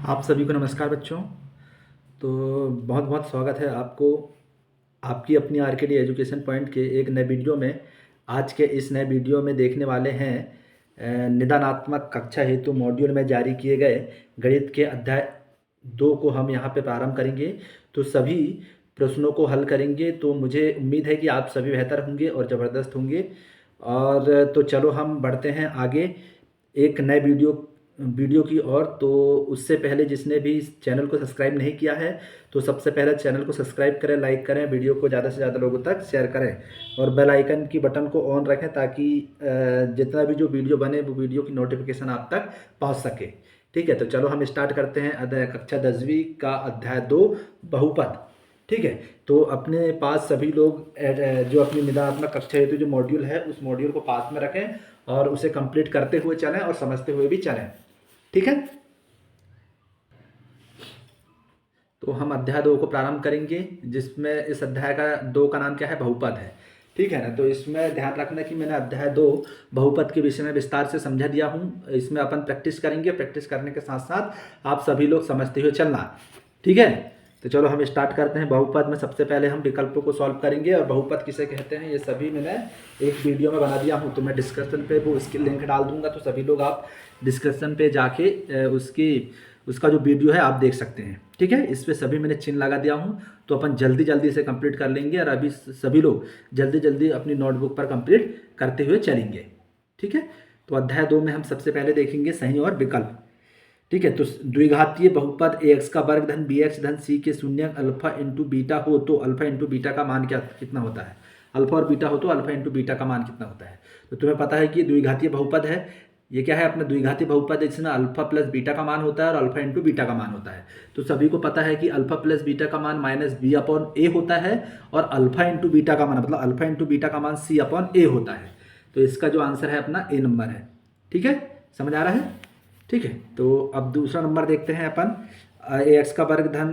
आप सभी को नमस्कार बच्चों। तो बहुत बहुत स्वागत है आपको आपकी अपनी आरकेडी एजुकेशन पॉइंट के एक नए वीडियो में। आज के इस नए वीडियो में देखने वाले हैं निदानात्मक कक्षा हेतु मॉड्यूल में जारी किए गए गणित के अध्याय 2 को हम यहाँ पे प्रारंभ करेंगे। तो सभी प्रश्नों को हल करेंगे। तो मुझे उम्मीद है कि आप सभी बेहतर होंगे और ज़बरदस्त होंगे। और तो चलो हम बढ़ते हैं आगे एक नए वीडियो वीडियो की ओर। तो उससे पहले जिसने भी इस चैनल को सब्सक्राइब नहीं किया है तो सबसे पहले चैनल को सब्सक्राइब करें, लाइक करें, वीडियो को ज़्यादा से ज़्यादा लोगों तक शेयर करें और बेल आइकन की बटन को ऑन रखें ताकि जितना भी जो वीडियो बने वो वीडियो की नोटिफिकेशन आप तक पहुंच सके। ठीक है, तो चलो हम स्टार्ट करते हैं कक्षा 10वीं का अध्याय 2 बहुपद। ठीक है, तो अपने पास सभी लोग जो अपनी निदानात्मक कक्षा हेतु जो मॉड्यूल है उस मॉड्यूल को पास में रखें और उसे कंप्लीट करते हुए चलें और समझते हुए भी चलें। ठीक है, तो हम अध्याय 2 को प्रारंभ करेंगे जिसमें इस अध्याय का 2 का नाम क्या है, बहुपद है। ठीक है ना, तो इसमें ध्यान रखना कि मैंने अध्याय 2 बहुपद के विषय में विस्तार से समझा दिया हूँ। इसमें अपन प्रैक्टिस करेंगे, प्रैक्टिस करने के साथ साथ आप सभी लोग समझते हुए चलना। ठीक है, तो चलो हम स्टार्ट करते हैं। बहुपद में सबसे पहले हम विकल्पों को सॉल्व करेंगे और बहुपद किसे कहते हैं ये सभी मैंने एक वीडियो में बना दिया हूँ। तो मैं डिस्क्रिप्शन पे वो इसकी लिंक डाल दूंगा, तो सभी लोग आप डिस्क्रिप्शन पे जाके उसका जो वीडियो है आप देख सकते हैं। ठीक है, इस पर सभी मैंने चिन्ह लगा दिया हूँ। तो अपन जल्दी जल्दी इसे कंप्लीट कर लेंगे और अभी सभी लोग जल्दी जल्दी अपनी नोटबुक पर कंप्लीट करते हुए चलेंगे। ठीक है, तो अध्याय 2 में हम सबसे पहले देखेंगे सही और विकल्प। ठीक है, तो द्विघातीय बहुपद ax का वर्ग धन bx धन c के शून्य अल्फा इंटू बीटा हो तो अल्फा इंटू बीटा का मान कितना होता है। अल्फा और बीटा हो तो अल्फा इंटू बीटा का मान कितना होता है। तो तुम्हें पता है कि द्विघातीय बहुपद है। ये क्या है, अपना द्विघातीय बहुपद है जिसमें अल्फा प्लस बीटा का मान होता है और अल्फा इंटू बीटा का मान होता है। तो सभी को पता है कि अल्फा प्लस बीटा का मान माइनस बी अपॉन ए होता है और अल्फा इंटू बीटा का मान मतलब अल्फा इंटू बीटा का मान सी अपॉन ए होता है। तो इसका जो आंसर है अपना ए नंबर है। ठीक है, समझ आ रहा है। ठीक है, तो अब दूसरा नंबर देखते हैं अपन। ए एक्स का वर्ग धन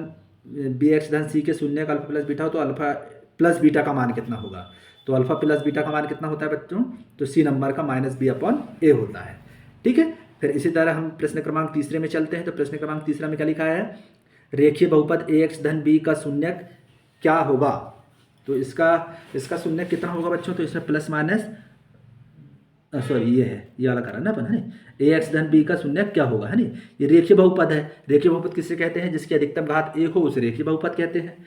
बी एक्स धन सी के शून्य का अल्फा प्लस बीटा हो तो अल्फा प्लस बीटा का मान कितना होगा। तो अल्फा प्लस बीटा का मान कितना होता है बच्चों, तो सी नंबर का माइनस बी अपॉन ए होता है। ठीक है, फिर इसी तरह हम प्रश्न क्रमांक तीसरे में चलते हैं। तो प्रश्न क्रमांक तीसरा में क्या लिखा है, रेखीय बहुपद ए एक्स धन बी का शून्य क्या होगा। तो इसका इसका शून्य कितना होगा बच्चों, तो इसमें प्लस माइनस सॉरी ये वाला करा ना अपन है ए एक्स धन बी का शून्य क्या होगा है नी। ये रेखीय बहुपद है। रेखीय बहुपद किससे कहते हैं, जिसकी अधिकतम घात एक हो उसे रेखीय बहुपद कहते हैं।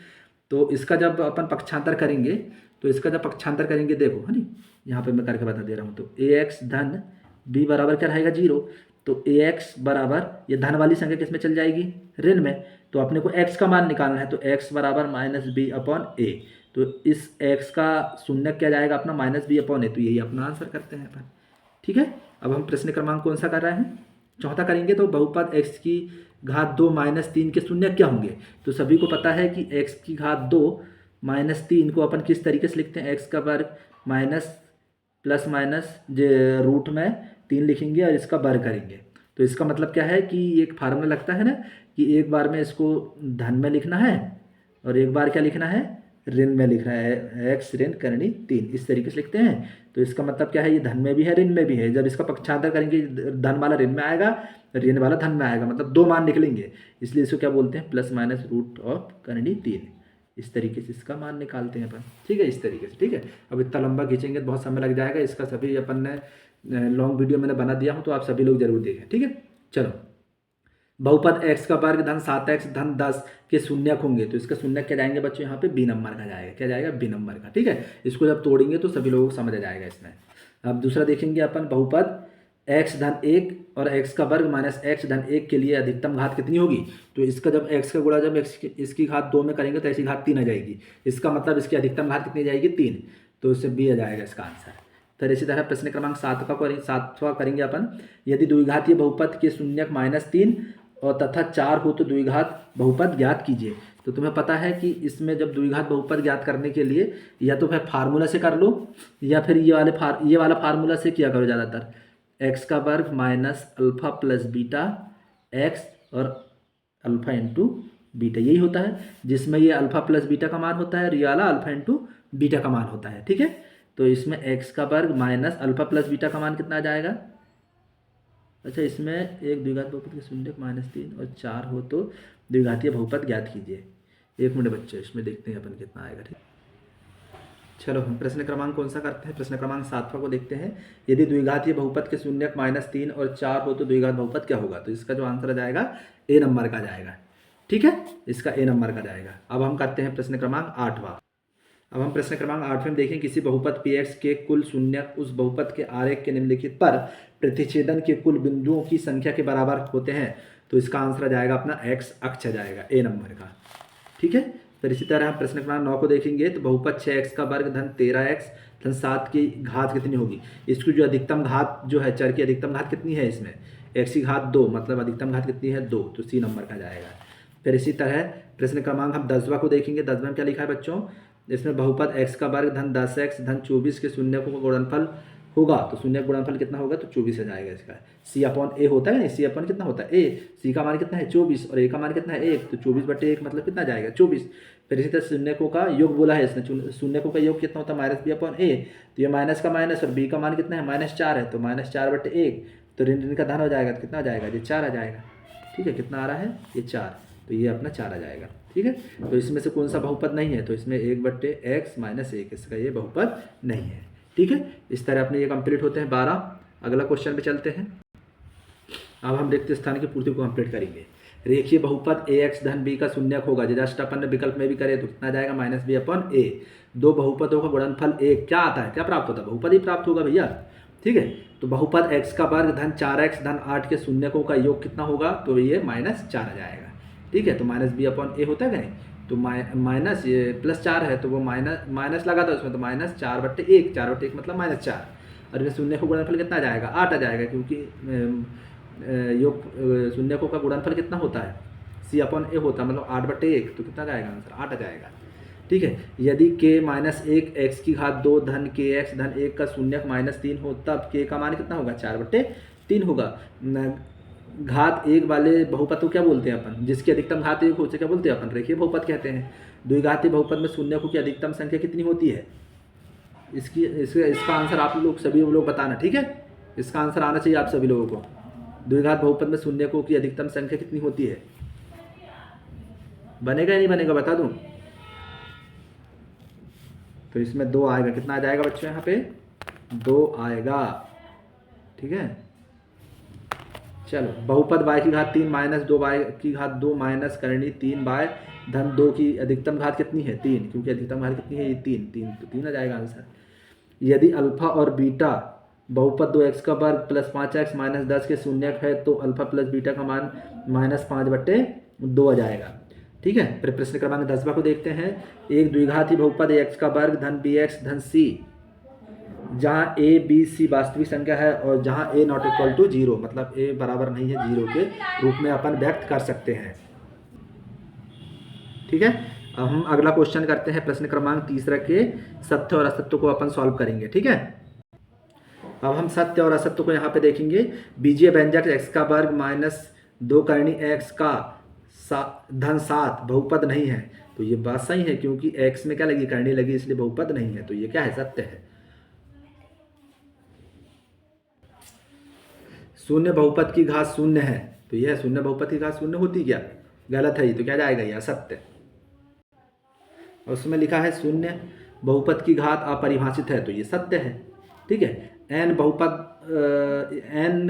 तो इसका जब अपन पक्षांतर करेंगे तो इसका जब पक्षांतर करेंगे देखो है नी, यहाँ पे मैं करके बता दे रहा हूँ। तो ए एक्स धन बी बराबर क्या रहेगा, 0। तो ए एक्स बराबर ये धन वाली संख्या किस में चल जाएगी, ऋण में। तो अपने को एक्स का मान निकालना है तो एक्स बराबर माइनस बी अपॉन ए। तो इस एक्स का शून्य क्या जाएगा अपना माइनस बी अपॉन ए। तो यही अपना आंसर करते हैं अपन। ठीक है, अब हम प्रश्न क्रमांक कौन सा कर रहे हैं, चौथा करेंगे। तो बहुपद x की घात 2 माइनस 3 के शून्य क्या होंगे। तो सभी को पता है कि x की घात 2 माइनस 3 को अपन किस तरीके से लिखते हैं, x का वर्ग माइनस प्लस माइनस रूट में 3 लिखेंगे और इसका वर्ग करेंगे। तो इसका मतलब क्या है कि एक फार्मूला लगता है ना कि एक बार में इसको धन में लिखना है और एक बार क्या लिखना है, ऋण में लिख रहा है, एक्स ऋण करनी 3, इस तरीके से लिखते हैं। तो इसका मतलब क्या है, ये धन में भी है ऋण में भी है। जब इसका पक्षांतर करेंगे धन वाला ऋण में आएगा, ऋण वाला धन में आएगा, मतलब 2 मान निकलेंगे। इसलिए इसको क्या बोलते हैं, प्लस माइनस रूट ऑफ करनी 3। इस तरीके से इसका मान निकालते हैं अपन। ठीक है, इस तरीके से। ठीक है, अब इतना लंबा खींचेंगे तो बहुत समय लग जाएगा। इसका सभी अपन ने लॉन्ग वीडियो मैंने बना दिया हूँ, तो आप सभी लोग जरूर देखें। ठीक है, चलो। बहुपद x का वर्ग धन 7x धन 10 के शून्यक होंगे। तो इसका शून्यक क्या जाएंगे बच्चों, यहाँ पे बी नंबर का जाएगा। क्या जाएगा, बी नंबर का। ठीक है, इसको जब तोड़ेंगे तो सभी लोगों को समझ आ जाएगा इसमें। अब दूसरा देखेंगे अपन, बहुपद x धन 1 और x का वर्ग माइनस x धन 1 के लिए अधिकतम घात कितनी होगी। तो इसका जब x का गुणा जब इसकी घात 2 में करेंगे तो ऐसी घात 3 आ जाएगी। इसका मतलब इसकी अधिकतम घात कितनी जाएगी, 3। तो इससे बी आ जाएगा इसका आंसर। फिर इसी तरह प्रश्न क्रमांक 7वां करेंगे अपन। यदि द्विघातीय बहुपद के शून्यक -3 और तथा 4 हो तो द्विघात बहुपद ज्ञात कीजिए। तो तुम्हें पता है कि इसमें जब द्विघात बहुपद ज्ञात करने के लिए या तो फिर फार्मूला से कर लो या फिर ये वाला फार्मूला से किया करो ज़्यादातर। एक्स का वर्ग minus alpha plus beta x और अल्फा इंटू बीटा, यही होता है जिसमें ये अल्फा प्लस बीटा का मान होता है और ये वाला अल्फा इंटू बीटा का मान होता है। ठीक है, तो इसमें एक्स का वर्ग माइनस अल्फा प्लस बीटा का मान कितना आ जाएगा, अच्छा, इसमें एक द्विघात बहुपद के शून्य -3 और 4 हो तो द्विघातीय बहुपद ज्ञात कीजिए। 1 मिनट बच्चों, इसमें देखते हैं अपन कितना आएगा। ठीक, चलो हम प्रश्न क्रमांक कौन सा करते हैं, प्रश्न क्रमांक 7वां को देखते हैं। यदि द्विघातीय बहुपद के शून्य -3 और 4 हो तो द्विघात बहुपद क्या होगा? तो इसका जो आंसर आ जाएगा ए नंबर का जाएगा। ठीक है, इसका ए नंबर का जाएगा। अब हम करते हैं प्रश्न क्रमांक 8वां। अब हम प्रश्न क्रमांक 8 में देखें, किसी बहुपद px के कुल शून्य उस बहुपद के आरेख के निम्नलिखित पर प्रतिच्छेदन के कुल बिंदुओं की संख्या के बराबर होते हैं। तो इसका आंसर आ जाएगा अपना x अक्ष आ जाएगा ए नंबर का। ठीक है, फिर इसी तरह हम प्रश्न क्रमांक 9 को देखेंगे। तो बहुपद 6x का वर्ग धन 13x धन 7 की घात कितनी होगी? इसकी जो अधिकतम घात जो है, चर की अधिकतम घात कितनी है इसमें? x की घात 2, मतलब अधिकतम घात कितनी है? 2, तो सी नंबर का जाएगा। फिर इसी तरह प्रश्न क्रमांक हम 10वां को देखेंगे। 10वां में क्या लिखा है बच्चों? इसमें बहुपद x का वर्ग धन 10x धन 24 के शून्यकों का गुणनफल होगा। तो शून्य गुणनफल कितना होगा? तो 24 आ जाएगा इसका। c/a होता है ना, c/ कितना होता है? a। c का मान कितना है? 24 और a का मान कितना है? 1। तो 24/1 मतलब कितना जाएगा? 24। फिर इसी तरह शून्यकों का योग बोला है इसने। शून्यकों का योग कितना होता है? -b/a। तो ये माइनस का माइनस और b का मान कितना है? -4 है। तो -4/1, तो ऋण ऋण का धन हो जाएगा। तो कितना आ जाएगा? ये 4 आ जाएगा। ठीक है, कितना आ रहा है? ये 4। तो ये अपना 4 आ जाएगा। ठीक है, तो इसमें से कौन सा बहुपद नहीं है? तो इसमें 1/x - 1, इसका ये बहुपद नहीं है। ठीक है, इस तरह अपने ये कंप्लीट होते हैं 12। अगला क्वेश्चन पे चलते हैं। अब हम रिक्त स्थान की पूर्ति को कंप्लीट करेंगे। रेखीय बहुपद ax धन b का शून्यक होगा। जस्ट अपन ने विकल्प में भी करे तो कितना जाएगा? -b/a। दो बहुपदों का गुणनफल एक क्या आता है? क्या प्राप्त होता है? बहुपद ही प्राप्त होगा भैया। ठीक है, तो बहुपद x का वर्ग धन 4x धन 8 के शून्यकों का योग कितना होगा? तो ये -4 आ जाएगा। ठीक है, तो -b/a होता है नहीं, तो माइनस ये +4 है, तो वो माइनस लगा था उसमें, तो -4/1। 4/1 मतलब -4, और ये शून्य को गुणनफल कितना आ जाएगा? 8 आ जाएगा, क्योंकि योग शून्यकों का गुणनफल कितना होता है? c/a होता है, मतलब 8/1। तो कितना जाएगा आंसर? 8 आ जाएगा। ठीक है, यदि k - 1 x की घात 2 धन kx धन 1 का शून्यक -3 हो, तब k का मान कितना होगा? 4/3 होगा। घात 1 वाले बहुपद को क्या बोलते हैं अपन? जिसकी अधिकतम घात 1 हो उसे क्या बोलते हैं अपन? रेखीय बहुपद कहते हैं। द्विघातीय बहुपद में शून्यकों की अधिकतम संख्या कितनी होती है? इसका आंसर आप लोग सभी लोग बताना। ठीक है, इसका आंसर आना चाहिए आप सभी लोगों को। द्विघात बहुपद में शून्यकों की अधिकतम संख्या कितनी होती है? बनेगा या नहीं बनेगा बता दूं? तो इसमें 2 आएगा। कितना आ जाएगा बच्चों? यहाँ पे 2 आएगा। ठीक है, चलो, बहुपद y की घात 3 - 2y की घात 2 माइनस करनी 3y धन 2 की अधिकतम घात कितनी है? 3, क्योंकि अधिकतम घात कितनी है? ये 3 तो 3 आ जाएगा आंसर। यदि अल्फा और बीटा बहुपद 2x का वर्ग प्लस 5x माइनस 10 के शून्यक है, तो अल्फा प्लस बीटा का मान -5/2 आ जाएगा। ठीक है, फिर प्रश्न क्रमांक 10वां को देखते हैं। एक द्विघाती बहुपद x का वर्ग धन bx धन c, जहाँ a b c वास्तविक संख्या है और जहाँ a ≠ 0, मतलब a बराबर नहीं है 0 के रूप में अपन व्यक्त कर सकते हैं। ठीक है, अब हम अगला क्वेश्चन करते हैं। प्रश्न क्रमांक 3 के सत्य और असत्य को अपन सॉल्व करेंगे। ठीक है, अब हम सत्य और असत्य को यहाँ पे देखेंगे। बीजीय व्यंजक x का वर्ग -2 करनी x का धन 7 बहुपद नहीं है। तो ये बात सही है, क्योंकि x में क्या लगी? करनी लगी, इसलिए बहुपद नहीं है। तो ये क्या है? सत्य है। शून्य बहुपद की घात 0 है, तो यह शून्य बहुपद की घात 0 होती क्या? गलत है ये, तो क्या जाएगा? ये असत्य। और उसमें लिखा है शून्य बहुपद की घात अपरिभाषित है, तो ये सत्य है। ठीक है, n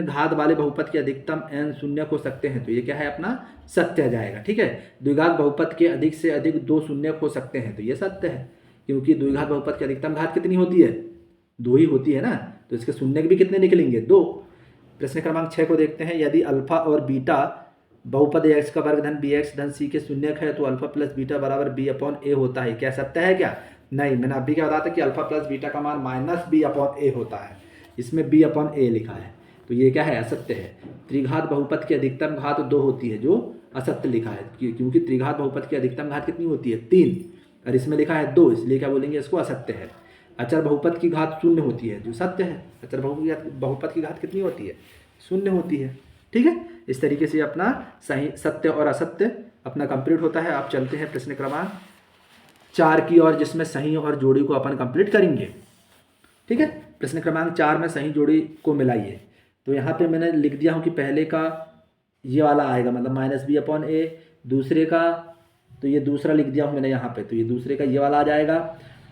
घात वाले बहुपद के अधिकतम n शून्य हो सकते हैं, तो ये क्या है? अपना सत्य आ जाएगा। ठीक है, द्विघात बहुपद के अधिक से अधिक 2 शून्य हो सकते हैं, तो ये सत्य है, क्योंकि द्विघात बहुपद की अधिकतम घात कितनी होती है? 2 ही होती है ना, तो इसके शून्य भी कितने निकलेंगे? 2। प्रश्न क्रमांक 6 को देखते हैं। यदि अल्फा और बीटा बहुपद x का वर्ग धन bx धन c के शून्यक है, तो अल्फा प्लस बीटा बराबर b/a होता है। क्या सत्य है क्या? नहीं, मैंने अभी क्या बताया था कि अल्फा प्लस बीटा का मान -b/a होता है। इसमें b/a लिखा है, तो ये क्या है? असत्य है। त्रिघात बहुपद की अधिकतम घात 2 होती है, जो असत्य लिखा है, क्योंकि त्रिघात बहुपद की अधिकतम घात कितनी होती है? 3, और इसमें लिखा है 2, इसलिए क्या बोलेंगे? इसको असत्य है। अचर बहुपद की घात 0 होती है, जो सत्य है। अचर बहुपद की घात कितनी होती है? 0 होती है। ठीक है, इस तरीके से अपना सही, सत्य और असत्य अपना कंप्लीट होता है। आप चलते हैं प्रश्न क्रमांक 4 की ओर, जिसमें सही और जोड़ी को अपन कंप्लीट करेंगे। ठीक है, प्रश्न क्रमांक 4 में सही जोड़ी को मिलाइए। तो यहाँ पे मैंने लिख दिया हूँ कि पहले का ये वाला आएगा, मतलब -b/a, दूसरे का तो ये दूसरा लिख दिया हूँ मैंने यहाँ पे, तो ये दूसरे का ये वाला आ जाएगा।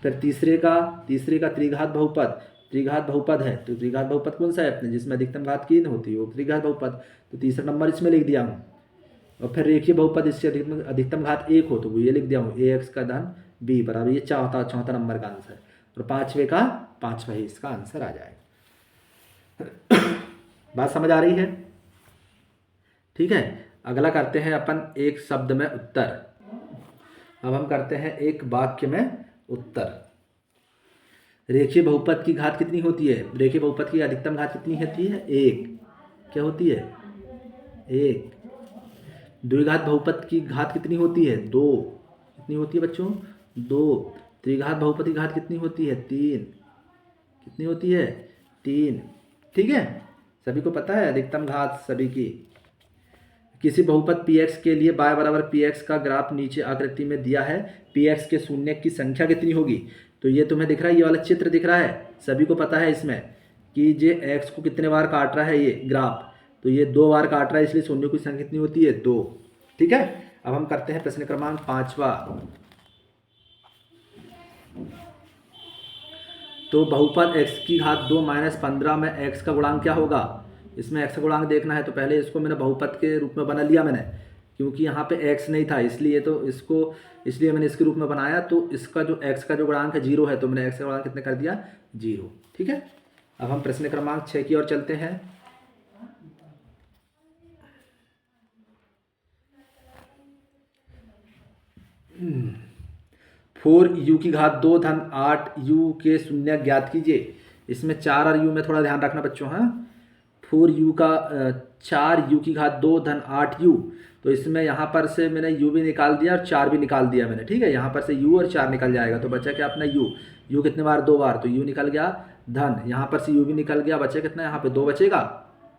फिर तीसरे का त्रिघात बहुपद है, तो त्रिघात बहुपद कौन सा है अपने, जिसमें अधिकतम घात 3 होती है, वो त्रिघात बहुपद, तो तीसरा नंबर इसमें लिख दिया हूँ। और फिर रेखीय बहुपद इससे अधिकतम घात 1 हो, तो वो ये लिख दिया हूँ ax का धन b बराबर, ये चौथा नंबर का आंसर। और पाँचवा ही इसका आंसर आ जाएगा। बात समझ आ रही है? ठीक है, अगला करते हैं अपन एक शब्द में उत्तर। अब हम करते हैं एक वाक्य में उत्तर। रेखीय बहुपद की घात कितनी होती है? रेखीय बहुपद की अधिकतम घात कितनी होती है? 1। क्या होती है? 1। द्विघात बहुपद की घात कितनी होती है? 2। कितनी होती है बच्चों? 2। त्रिघात बहुपद की घात कितनी होती है? 3। कितनी होती है? 3। ठीक है, सभी को पता है अधिकतम घात सभी की। किसी बहुपद px के लिए y बराबर px का ग्राफ नीचे आकृति में दिया है। px के शून्य की संख्या कितनी होगी? तो ये तुम्हें दिख रहा है, ये वाला चित्र दिख रहा है, सभी को पता है इसमें कि ये x को कितने बार काट रहा है ये ग्राफ, तो ये 2 बार काट रहा है, इसलिए शून्य की संख्या कितनी होती है? 2। ठीक है, अब हम करते हैं प्रश्न क्रमांक 5वां। तो बहुपद x की घात 2 - 15 में x का गुणांक क्या होगा? इसमें x का गुणांक देखना है, तो पहले इसको मैंने बहुपद के रूप में बना लिया मैंने, क्योंकि यहाँ पे x नहीं था, इसलिए मैंने इसके रूप में बनाया। तो इसका जो x का जो गुणांक है 0 है, तो मैंने x का गुणांक कितने कर दिया? 0। ठीक है, अब हम प्रश्न क्रमांक 6 की ओर चलते हैं। 4u की घात 2 धन 8u के शून्य ज्ञात कीजिए। इसमें 4 और u में थोड़ा ध्यान रखना बच्चों। हाँ, 4u का 4u की घात 2 धन 8u, तो इसमें यहाँ पर से मैंने u भी निकाल दिया और 4 भी निकाल दिया मैंने। ठीक है, यहाँ पर से u और 4 निकल जाएगा, तो बचा क्या अपना u कितने बार? 2 बार, तो u निकल गया धन, यहाँ पर से u भी निकल गया, बचा कितना? यहाँ पे 2 बचेगा।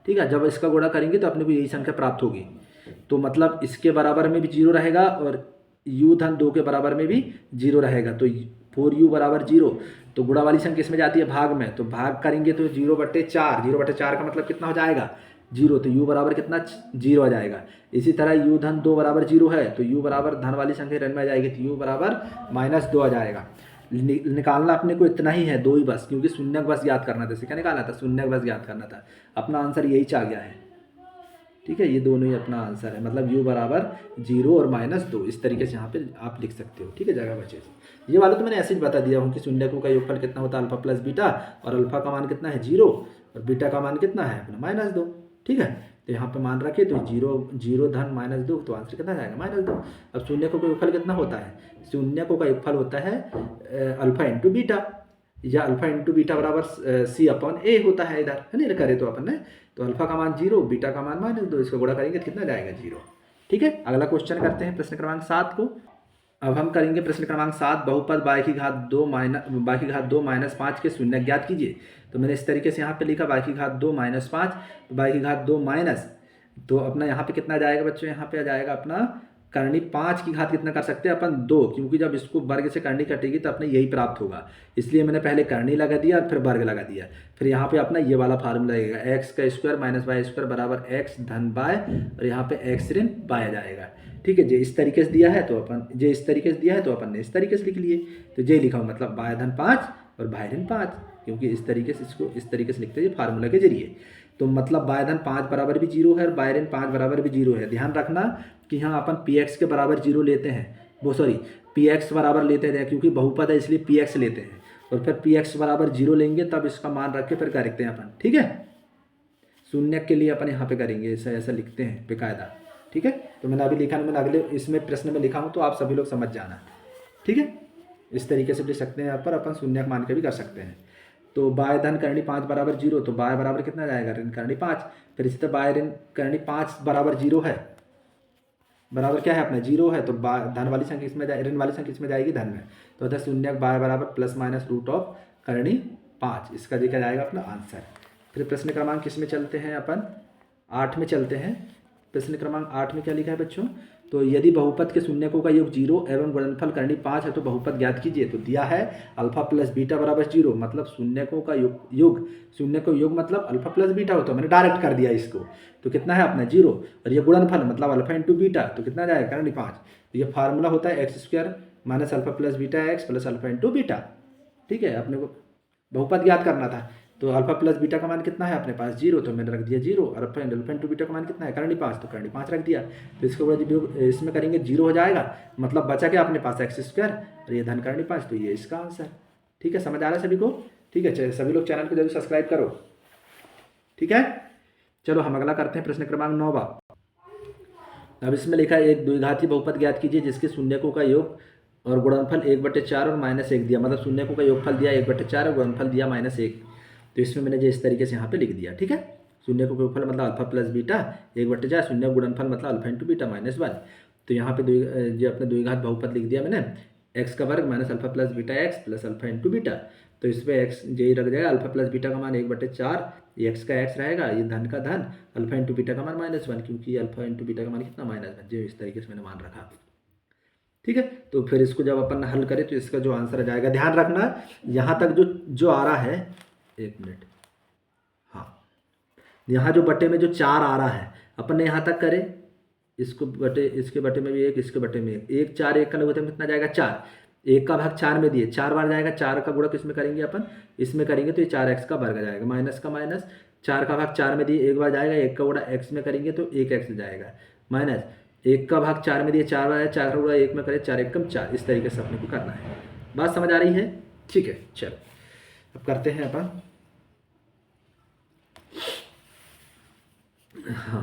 ठीक है, जब इसका गुणा करेंगे तो अपने को यही संख्या प्राप्त होगी, तो मतलब इसके बराबर में भी 0 रहेगा और u धन 2 के बराबर में भी 0 रहेगा। तो 4u बराबर 0, तो गुणा वाली संख्या किसमें जाती है? भाग में, तो भाग करेंगे तो 0/4, 0/4 का मतलब कितना हो जाएगा? 0, तो u बराबर कितना? 0 आ जाएगा। इसी तरह u धन 2 बराबर 0 है, तो u बराबर धन वाली संख्या ऋण में आ जाएगी, तो u बराबर -2 आ जाएगा। निकालना अपने को इतना ही है, 2 ही बस, क्योंकि शून्य बस याद करना था। इसे क्या निकालना था? शून्य बस याद करना था। अपना आंसर यही चाह गया है। ठीक है, ये दोनों ही अपना आंसर है, मतलब u बराबर 0 और -2, इस तरीके से यहाँ पे आप लिख सकते हो। ठीक है, जगह बचे ये वाला तो मैंने ऐसे ही बता दिया हूँ कि शून्यकों का योगफल कितना होता है? अल्फा प्लस बीटा, और अल्फा का मान कितना है? 0, और बीटा का मान कितना है? अपना -2। ठीक है, तो यहाँ पे मान रखे, तो 0 धन -2, तो आंसर कितना जाएगा? -2। अब शून्यकों का योगफल कितना होता है? शून्यकों का योगफल होता है अल्फा इंटू बीटा, या अल्फा इंटू बीटा बराबर c/a होता है इधर, है नहीं करे तो अपन ने, तो अल्फा का मान 0, बीटा का मान -2, इसको गुणा करेंगे तो कितना जाएगा? 0। ठीक है, अगला क्वेश्चन करते हैं प्रश्न क्रमांक 7 को। अब हम करेंगे प्रश्न क्रमांक 7, बहुपद y की घात 2 - 5 के शून्य ज्ञात कीजिए। तो मैंने इस तरीके से यहाँ पे लिखा y की घात 2 - 5, y की घात 2 माइनस, तो अपना यहाँ पे कितना जाएगा बच्चों? यहाँ पे आ जाएगा अपना करनी 5 की घात कितना कर सकते हैं अपन? 2, क्योंकि जब इसको वर्ग से करनी कटेगी तो अपने यही प्राप्त होगा, इसलिए मैंने पहले करनी लगा दिया और फिर वर्ग लगा दिया। फिर यहाँ पे अपना ये वाला फार्मूला लगेगा, x का स्क्वायर माइनस वाई स्क्वायर बराबर x धन y, और यहाँ पे x ऋण y आ जाएगा। ठीक है, जो इस तरीके से दिया है तो अपन ने इस तरीके से लिख लिए, तो ये लिखा हूँ, मतलब y धन 5 और y ऋण 5, क्योंकि इस तरीके से इसको इस तरीके से लिखते हैं फार्मूला के जरिए। तो मतलब y धन 5 बराबर भी 0 है और y ऋण 5 बराबर भी 0 है। ध्यान रखना कि यहाँ अपन px के बराबर 0 लेते हैं, px बराबर लेते हैं, क्योंकि बहुपद है इसलिए px लेते हैं, और फिर px बराबर 0 लेंगे, तब इसका मान रख के फिर करते हैं अपन। ठीक है, शून्य के लिए अपन यहाँ पे करेंगे, ऐसा लिखते हैं बेकायदा। ठीक है, तो मैंने अभी लिखा, मैंने अगले इसमें प्रश्न में लिखा हूँ, तो आप सभी लोग समझ जाना। ठीक है, इस तरीके से लिख सकते हैं, यहाँ पर अपन शून्य मान के भी कर सकते हैं। तो बाय धन करनी 5 बराबर 0, तो बाय बराबर कितना जाएगा? ऋण करनी 5। फिर इसी तरह बाय ऋण करनी 5 बराबर 0 है, बराबर क्या है अपना? 0 है, तो धन वाली संख्या इसमें ऋण वाली संख्या इसमें जाएगी धन में, तो अतः शून्य बाय बराबर प्लस माइनस रूट ऑफ करनी 5, इसका देखा जाएगा अपना आंसर। फिर प्रश्न क्रमांक किस में चलते हैं अपन? 8 में चलते हैं। प्रश्न क्रमांक 8 में क्या लिखा है बच्चों, तो यदि बहुपद के शून्यकों का योग 0 एवं गुणनफल करनी 5 है तो बहुपद ज्ञात कीजिए। तो दिया है अल्फा प्लस बीटा बराबर 0, मतलब शून्यकों का योग शून्य को योग मतलब अल्फा प्लस बीटा हो, तो मैंने डायरेक्ट कर दिया इसको। तो कितना है अपना 0, और ये गुणनफल मतलब अल्फा इंटू बीटा, तो कितना जाएगा करनी 5। तो ये फार्मूला होता है x square minus alpha plus beta x plus alpha into beta. ठीक है, अपने को बहुपद ज्ञात करना था, तो अल्फा प्लस बीटा का मान कितना है अपने पास 0, तो मैंने रख दिया 0, और अल्फा इंटू बीटा का मान कितना है करनी 5, तो करनी 5 रख दिया। तो इसके बाद इसमें करेंगे 0 हो जाएगा, मतलब बचा क्या अपने पास एक्स स्क्वायर, और ये धन करनी 5, तो ये इसका आंसर। ठीक है, समझ आ रहा है सभी को? ठीक है, चलिए सभी लोग चैनल को जरूर सब्सक्राइब करो। ठीक है, चलो हम अगला करते हैं प्रश्न क्रमांक 9। अब इसमें लिखा है एक द्विघाती बहुपद ज्ञात कीजिए जिसके शून्यकों का योग और गुणनफल 1/4 और -1 दिया, मतलब शून्यकों का योगफल दिया 1/4 और गुणनफल दिया -1। तो इसमें मैंने जो इस तरीके से यहाँ पे लिख दिया। ठीक है, शून्यकों का योगफल मतलब अल्फा प्लस बीटा 1/4, शून्य गुणनफल मतलब अल्फा इंटू बीटा -1। तो यहाँ पे जो अपने द्विघात बहुपद लिख दिया मैंने, एक्स का वर्ग minus alpha plus beta x plus alpha into beta. तो इस पर एक्स यही रख जाएगा, अल्फा प्लस बीटा का मान 1/4, ये एक्स का एक्स रहेगा, ये धन का धन, अल्फा इंटू बीटा का मान -1, क्योंकि अल्फा इंटू बीटा का मान कितना -1, जो इस तरीके से मैंने मान रखा। ठीक है, तो फिर इसको जब अपन हल करें तो इसका जो आंसर आ जाएगा, ध्यान रखना यहाँ तक जो आ रहा है, 1 मिनट, हाँ, यहाँ जो बटे में जो 4 आ रहा है अपन ने यहाँ तक करे, इसको बटे, इसके बटे में भी 1, इसके बटे में 1, 4 1 का लघुत्तम कितना जाएगा 4, 1 का भाग 4 में दिए 4 बार जाएगा, 4 का गुणा किसमें करेंगे अपन, इसमें करेंगे तो ये 4x का वर्ग जाएगा, माइनस का माइनस, 4 का भाग 4 में दिए 1 बार जाएगा, 1 का गुणा x में करेंगे तो 1x जाएगा, माइनस 1 का भाग 4 में दिए 4 बार, 4 का गुणा 1 में करें 4 1 कम 4, इस तरीके से अपने को करना है। बात समझ आ रही है? ठीक है, चलो अब करते हैं अपन। हाँ,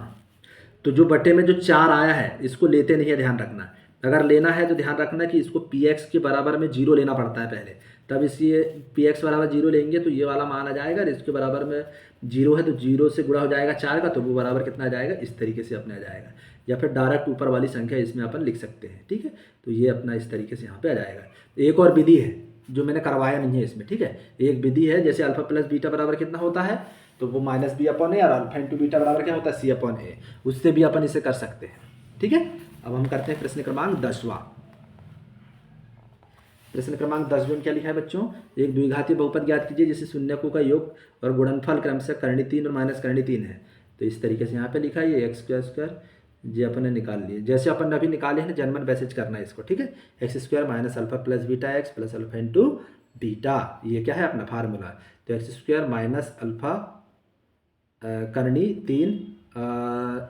तो जो बटे में जो 4 आया है इसको लेते नहीं है, ध्यान रखना। अगर लेना है तो ध्यान रखना कि इसको px के बराबर में 0 लेना पड़ता है पहले, तब इसलिए px बराबर 0 लेंगे तो ये वाला मान आ जाएगा, और इसके बराबर में 0 है तो 0 से गुणा हो जाएगा 4 का, तो वो बराबर कितना आ जाएगा, इस तरीके से अपने आ जाएगा, या फिर डायरेक्ट ऊपर वाली संख्या इसमें अपन लिख सकते हैं। ठीक है, तो ये अपना इस तरीके से यहाँ पे आ जाएगा। एक और विधि है जो मैंने करवाया नहीं है इसमें। ठीक है, एक विधि है, जैसे अल्फा प्लस बीटा बराबर कितना होता है, तो वो -b/a, और अल्फा इंटू बीटा बराबर क्या होता है c/a, उससे भी अपन इसे कर सकते हैं। ठीक है, अब हम करते हैं प्रश्न क्रमांक 10वां। प्रश्न क्रमांक 10 में क्या लिखा है बच्चों, एक द्विघाती बहुपद ज्ञात कीजिए जिसे शून्यकों का योग और गुणनफल क्रमशः करनी 3 और माइनस करनी 3 है। तो इस तरीके से यहाँ पे लिखा है, ये एक्स स्क्वायर ये अपन ने निकाल लिए, जैसे अपन अभी निकाले हैं ना, जनरल मैसेज करना है इसको। ठीक है, x square minus alpha plus beta x plus alpha into beta, ये क्या है अपना फार्मूला। तो एक्स स्क्वायर माइनस अल्फा करनी 3,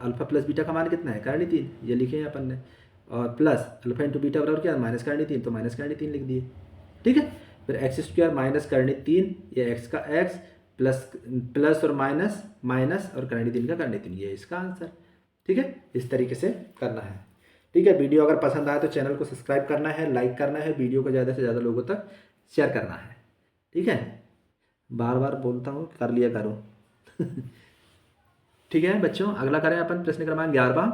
अल्फा प्लस बीटा का मान कितना है करनी 3, ये लिखे हैं अपन ने, और प्लस अल्फा इंटू बीटा बराबर क्या माइनस करनी 3, तो माइनस करनी 3 लिख दिए। ठीक है, फिर एक्स स्क्वायर माइनस करनी 3, ये एक्स का एक्स प्लस और माइनस माइनस और करनी 3 का करनी 3, ये इसका आंसर। ठीक है, इस तरीके से करना है। ठीक है, वीडियो अगर पसंद आए तो चैनल को सब्सक्राइब करना है, लाइक करना है, वीडियो को ज़्यादा से ज़्यादा लोगों तक शेयर करना है। ठीक है, बार बार बोलता हूँ, कर लिया करो। ठीक है बच्चों, अगला करें अपन प्रश्न क्रमांक 11वां।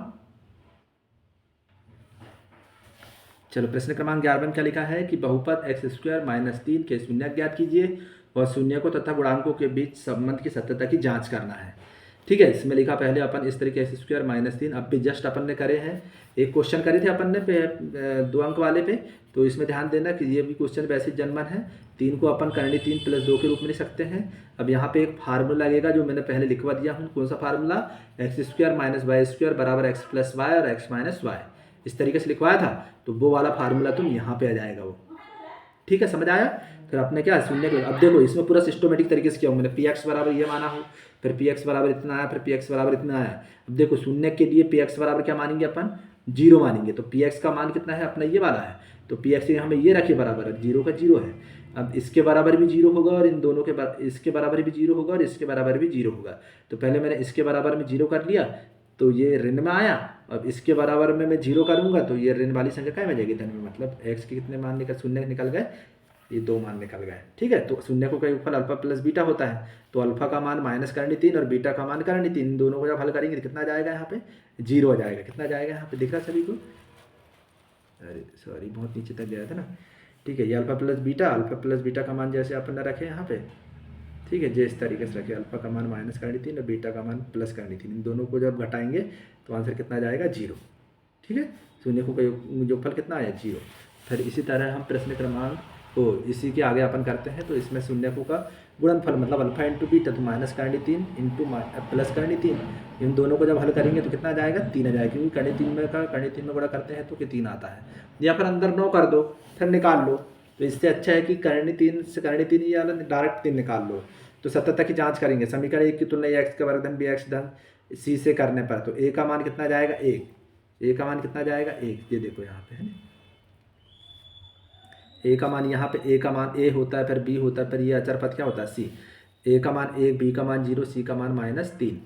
चलो प्रश्न क्रमांक 11 में क्या लिखा है कि बहुपद एक्स स्क्वायर -3 के शून्य ज्ञात कीजिए और शून्यकों तथा गुणांकों के बीच संबंध की सत्यता की जांच करना है। ठीक है, इसमें लिखा पहले अपन इस तरीके एक्स स्क्वायर -3, अब भी जस्ट अपन ने करे हैं, एक क्वेश्चन करे थे अपन ने 2 अंक वाले पे, तो इसमें ध्यान देना कि ये भी क्वेश्चन वैसे जनमन है। 3 को अपन करनी 3 + 2 के रूप में लिख सकते हैं। अब यहाँ पे एक फार्मूला लगेगा जो मैंने पहले लिखवा दिया हूँ, कौन सा formula, x square minus y square बराबर एक्स प्लस वाई और एक्स माइनस वाई, इस तरीके से लिखवाया था, तो वो वाला फार्मूला तुम यहाँ पे आ जाएगा वो। ठीक है, समझ आया। फिर आपने क्या शून्य को, अब देखो इसमें पूरा सिस्टमेटिक तरीके से किया हूँ मैंने, px बराबर ये माना हूँ, फिर px बराबर इतना आया, फिर px बराबर इतना आया। अब देखो शून्य के लिए px बराबर क्या मानेंगे अपन, 0 मानेंगे, तो px का मान कितना है अपना ये वाला है, तो px हमें ये रखे बराबर, 0 का 0 है। अब इसके बराबर भी 0 होगा और इन दोनों के इसके बराबर भी 0 होगा और इसके बराबर भी 0 होगा। तो पहले मैंने इसके बराबर में 0 कर लिया, तो ये ऋण में आया। अब इसके बराबर में मैं 0 करूँगा तो ये ऋण वाली संख्या क्या में जाएगी, धन में, मतलब x के कितने मान निकल, शून्य निकल गए, ये 2 मान निकल गए। ठीक है, तो शून्य को का योगफल अल्फा प्लस बीटा होता है, तो अल्फा का मान माइनस करनी 3 और बीटा का मान करनी 3, दोनों को जब हल करेंगे तो कितना जाएगा यहाँ पे, 0 आ जाएगा। कितना जाएगा यहाँ पे दिख रहा सभी को, अरे सॉरी बहुत नीचे तक गया था ना। ठीक है, ये अल्फा प्लस बीटा का मान जैसे अपन ने रखे यहाँ पे, ठीक है, जो इस तरीके से रखे, अल्फा का मान माइनस करनी 3 और बीटा का मान प्लस करनी 3, इन दोनों को जब घटाएंगे तो आंसर कितना आ जाएगा 0। ठीक है, शून्यकों का योगफल कितना आया 0। फिर इसी तरह हम प्रश्न क्रमांक को इसी के आगे अपन करते हैं। तो इसमें शून्यकों का गुणनफल मतलब अल्फा इंटू बीटा, तो माइनस करनी 3 इंटू प्लस करनी 3, इन दोनों को जब हल करेंगे तो कितना आ जाएगा 3 आ जाएगा, क्योंकि करनी 3 में गुणा करते हैं तो कि 3 आता है। या फिर अंदर 9 कर दो फिर निकाल लो। तो इससे अच्छा है कि करनी 3 से करनी 3 या डायरेक्ट 3 निकाल लो। तो सत्यता की जांच करेंगे, समीकरण 1 की तुलना एक्स का वर्ग धन बी एक्स धन सी से करने पर, तो ए का मान कितना जाएगा 1, ए का मान कितना जाएगा 1, ये देखो यहाँ पे है ना, ए का मान यहाँ पे ए का मान ए होता है, फिर बी होता है, फिर ये अचर पद क्या होता है सी। ए का मान 1, बी का मान 0, सी का मान -3।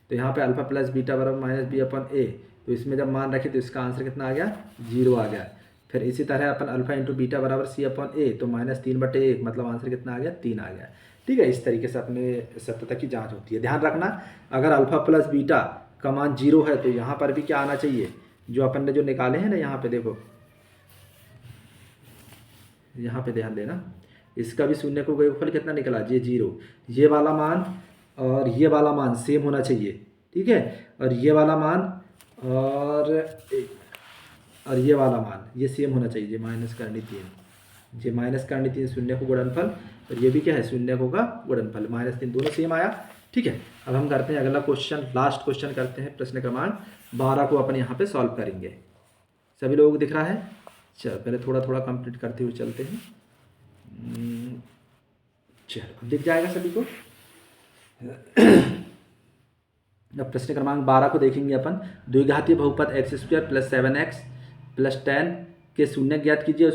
तो यहाँ पे अल्फा प्लस बीटा बराबर माइनस बी अपन ए, तो इसमें जब मान रखे तो इसका आंसर कितना आ गया 0 आ गया। फिर इसी तरह अपन अल्फा इंटू बीटा बराबर सी अपन ए, तो -3/1 मतलब आंसर कितना आ गया 3 आ गया। ठीक है, इस तरीके से अपने सत्यता की जाँच होती है। ध्यान रखना अगर अल्फा प्लस बीटा का मान 0 है तो यहाँ पर भी क्या आना चाहिए, जो अपन ने जो निकाले हैं ना, यहाँ पे देखो, यहाँ पे ध्यान देना, इसका भी शून्य को योगफल कितना निकला ये 0, ये वाला मान और ये वाला मान सेम होना चाहिए। ठीक है, और ये वाला मान और ये वाला मान ये सेम होना चाहिए, ये माइनस करनी 3, ये माइनस करनी 3 शून्य को गुणनफल, और ये भी क्या है शून्य को का गुणनफल, -3 दोनों सेम आया। ठीक है, अब हम करते हैं अगला क्वेश्चन, लास्ट क्वेश्चन करते हैं, प्रश्न क्रमांक 12 को अपन यहाँ पे सॉल्व करेंगे। सभी लोगों को दिख रहा है? चलो पहले थोड़ा थोड़ा कंप्लीट करते हुए चलते हैं। चलो दिख जाएगा सभी को। अब प्रश्न क्रमांक 12 को देखेंगे अपन। द्विघातीय बहुपद x² + 7x + 10 के शून्य ज्ञात कीजिए और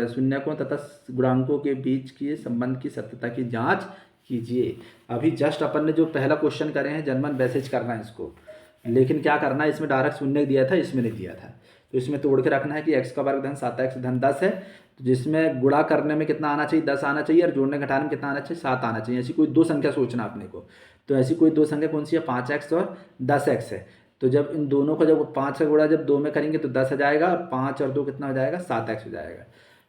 शून्यकों तथा गुणांकों के बीच के संबंध की सत्यता की जांच कीजिए। अभी जस्ट अपन ने जो पहला क्वेश्चन करे हैं जनमन वैसे करना है इसको, लेकिन क्या करना है, इसमें डायरेक्ट शून्य दिया था, इसमें नहीं दिया था, तो इसमें तोड़ के रखना है कि x का वर्ग धन 7x धन 10 है, तो जिसमें गुणा करने में कितना आना चाहिए 10 आना चाहिए, और जोड़ने घटाने में कितना आना चाहिए 7 आना चाहिए। ऐसी कोई दो संख्या सोचना अपने को। तो ऐसी कोई दो संख्या कौन सी है, 5x और 10x है। तो जब इन दोनों का जब 5 का गुणा जब 2 में करेंगे तो 10 आ जाएगा, और 5 और 2 कितना हो जाएगा 7x हो जाएगा।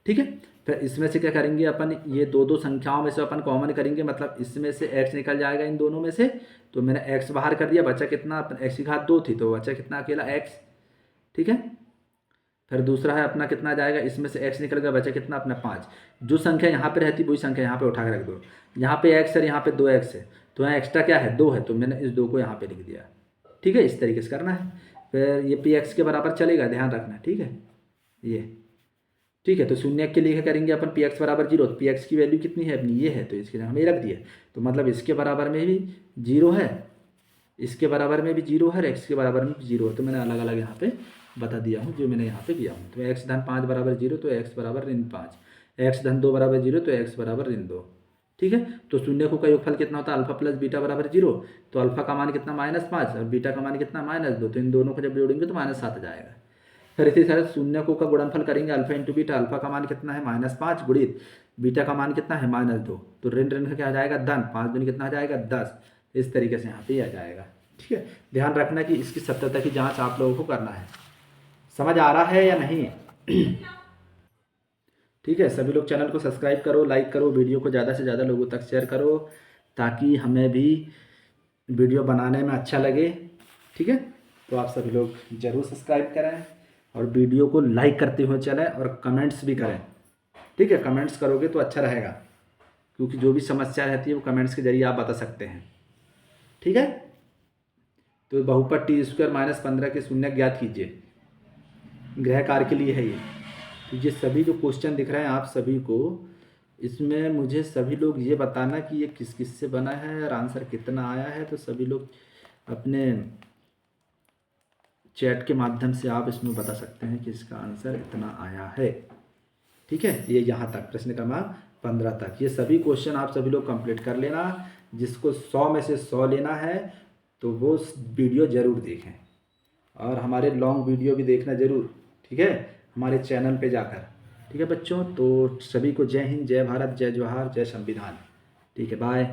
ठीक है, फिर इसमें से क्या करेंगे अपन, ये दो संख्याओं में से अपन कॉमन करेंगे, मतलब इसमें से x निकल जाएगा इन दोनों में से, तो मैंने x बाहर कर दिया, बचा कितना अपन x की घात 2 थी तो बचा कितना अकेला x। ठीक है, फिर दूसरा है अपना कितना जाएगा, इसमें से x निकल गया, बचा कितना अपना 5। जो संख्या यहाँ पे रहती वही संख्या यहाँ पे उठा के रख दो। यहाँ पे x है, यहाँ पे 2x है, तो यहाँ एक्स्ट्रा क्या है 2 है, तो मैंने इस 2 को यहाँ पे लिख दिया। ठीक है, इस तरीके से करना है। फिर ये px के बराबर चलेगा, ध्यान रखना। ठीक है, ये ठीक है, तो शून्य के लिए करेंगे अपन px बराबर 0, तो px की वैल्यू कितनी है अपनी ये है, तो इसके लिए हमें रख दिया, तो मतलब इसके बराबर में भी 0 है, इसके बराबर में भी 0 है, x के बराबर में भी 0 है, तो मैंने अलग अलग यहाँ पे बता दिया हूँ जो मैंने यहाँ पे किया हूँ। तो x धन 5 बराबर 0, तो x बराबर ऋण 5, x धन 2 बराबर 0, तो x बराबर ऋण 2। ठीक है, तो शून्यकों का योगफल कितना होता है, अल्फा प्लस बीटा बराबर 0, तो अल्फा का मान कितना -5 और बीटा का मान कितना -2, तो इन दोनों को जब जोड़ेंगे तो -7 आ जाएगा। फिर इसी तरह शून्यकों का गुणनफल करेंगे, अल्फा इंटू बीटा, अल्फा का मान कितना है -5 गुणित बीटा का मान कितना है -2, तो ऋण ऋण का क्या आ जाएगा धन, 5 दूनी कितना आ जाएगा 10। इस तरीके से यहाँ पे आ जाएगा। ठीक है, ध्यान रखना कि इसकी सत्यता की जाँच आप लोगों को करना है। समझ आ रहा है या नहीं? ठीक है, सभी लोग चैनल को सब्सक्राइब करो, लाइक करो, वीडियो को ज़्यादा से ज़्यादा लोगों तक शेयर करो, ताकि हमें भी वीडियो बनाने में अच्छा लगे। ठीक है, तो आप सभी लोग ज़रूर सब्सक्राइब करें और वीडियो को लाइक करते हुए चलें और कमेंट्स भी करें। ठीक है, कमेंट्स करोगे तो अच्छा रहेगा, क्योंकि जो भी समस्या रहती है वो कमेंट्स के जरिए आप बता सकते हैं। ठीक है, तो बहुपद t² - 15 के शून्य ज्ञात कीजिए, गृह कार्य के लिए है ये। तो ये सभी जो क्वेश्चन दिख रहे हैं आप सभी को, इसमें मुझे सभी लोग ये बताना कि ये किस किस से बना है और आंसर कितना आया है। तो सभी लोग अपने चैट के माध्यम से आप इसमें बता सकते हैं कि इसका आंसर इतना आया है। ठीक है, ये यहाँ तक प्रश्न क्रमांक 15 तक ये सभी क्वेश्चन आप सभी लोग कंप्लीट कर लेना। जिसको 100 में से 100 लेना है तो वो वीडियो ज़रूर देखें, और हमारे लॉन्ग वीडियो भी देखना ज़रूर। ठीक है, हमारे चैनल पे जाकर। ठीक है बच्चों, तो सभी को जय हिंद, जय भारत, जय जवाहर, जय संविधान। ठीक है, बाय।